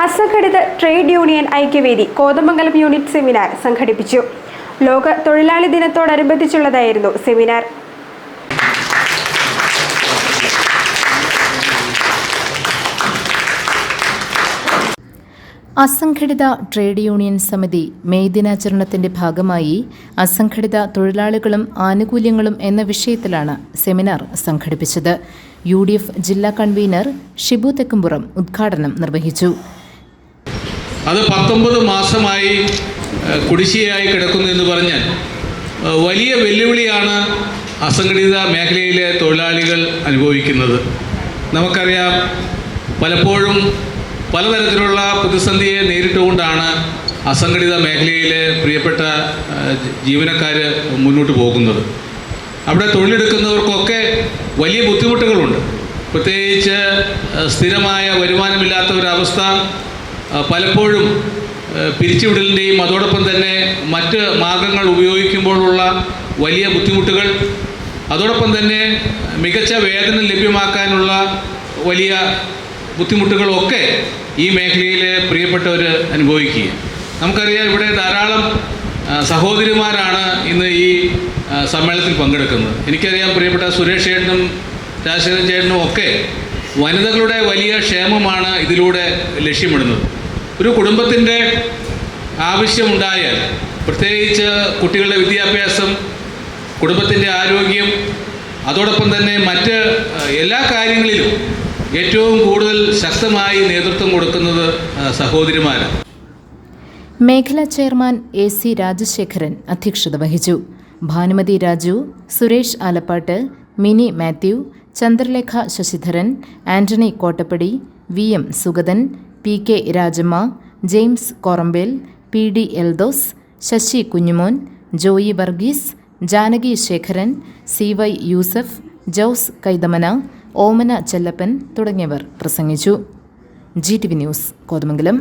അസംഘടിത trade union Aikyavedi Kothamangalam unit seminar സംഘടിപ്പിച്ചു. ലോക തൊഴിലാളി ദിനത്തോടനുബന്ധിച്ചുള്ളതായിരുന്നു സെമിനാർ. അസംഘടിത ട്രേഡ് യൂണിയൻ സമിതി മെയ് ദിനാചരണത്തിന്റെ ഭാഗമായി അസംഘടിത തൊഴിലാളികളും ആനുകൂല്യങ്ങളും എന്ന വിഷയത്തിലാണ് സെമിനാർ സംഘടിപ്പിച്ചത്. UDF ജില്ലാ കൺവീനർ ഷിബു തെക്കുംപുറം ഉദ്ഘാടനം നിർവഹിച്ചു. അത് 19 മാസമായി കുടിശ്ശികയായി കിടക്കുന്നു എന്ന് പറഞ്ഞാൽ വലിയ വെല്ലുവിളിയാണ് അസംഘടിത മേഖലയിലെ തൊഴിലാളികൾ അനുഭവിക്കുന്നത്. നമുക്കറിയാം, പലപ്പോഴും പലതരത്തിലുള്ള പ്രതിസന്ധിയെ നേരിട്ടുകൊണ്ടാണ് അസംഘടിത മേഖലയിലെ പ്രിയപ്പെട്ട ജീവനക്കാർ മുന്നോട്ട് പോകുന്നത്. അവിടെ തൊഴിലെടുക്കുന്നവർക്കൊക്കെ വലിയ ബുദ്ധിമുട്ടുകളുണ്ട്. പ്രത്യേകിച്ച് സ്ഥിരമായ വരുമാനമില്ലാത്ത ഒരവസ്ഥ, പലപ്പോഴും പിരിച്ചുവിടലിൻ്റെയും അതോടൊപ്പം തന്നെ മറ്റ് മാർഗങ്ങൾ ഉപയോഗിക്കുമ്പോഴുള്ള വലിയ ബുദ്ധിമുട്ടുകൾ, അതോടൊപ്പം തന്നെ മികച്ച വേതനം ലഭ്യമാക്കാനുള്ള വലിയ ബുദ്ധിമുട്ടുകളൊക്കെ ഈ മേഖലയിലെ പ്രിയപ്പെട്ടവർ അനുഭവിക്കുക. നമുക്കറിയാം, ഇവിടെ ധാരാളം സഹോദരിമാരാണ് ഇന്ന് ഈ സമ്മേളനത്തിൽ പങ്കെടുക്കുന്നത്. എനിക്കറിയാം, പ്രിയപ്പെട്ട സുരേഷ് ചേട്ടനും രാജശേഖരൻ ചേട്ടനും ഒക്കെ വനിതകളുടെ വലിയ ക്ഷേമമാണ് ഇതിലൂടെ ലക്ഷ്യമിടുന്നത്. ഒരു കുടുംബത്തിൻ്റെ ആവശ്യമുണ്ടായാൽ, പ്രത്യേകിച്ച് കുട്ടികളുടെ വിദ്യാഭ്യാസം, കുടുംബത്തിൻ്റെ ആരോഗ്യം, അതോടൊപ്പം തന്നെ മറ്റ് എല്ലാ കാര്യങ്ങളിലും ഏറ്റവും കൂടുതൽ ശക്തമായി നേതൃത്വം കൊടുക്കുന്നത് സഹോദരിമാരാണ്. മേഖലാ ചെയർമാൻ AC രാജശേഖരൻ അധ്യക്ഷത വഹിച്ചു. Bhanumathi Raju, Suresh Alappatt, Mini Mathew, Chandralekha Sasidharan, Antony Kottappady, VM Sugathan, PK Rajamma, James Korambel, PD Eldhose, Sasi Kunjumon, Joy Varghese, Janaki Sekharan, CY Yusuf, Jose Kaithamana, Omana Chellappan തുടങ്ങിയവർ പ്രസംഗിച്ചു. GTV news Kothamangalam.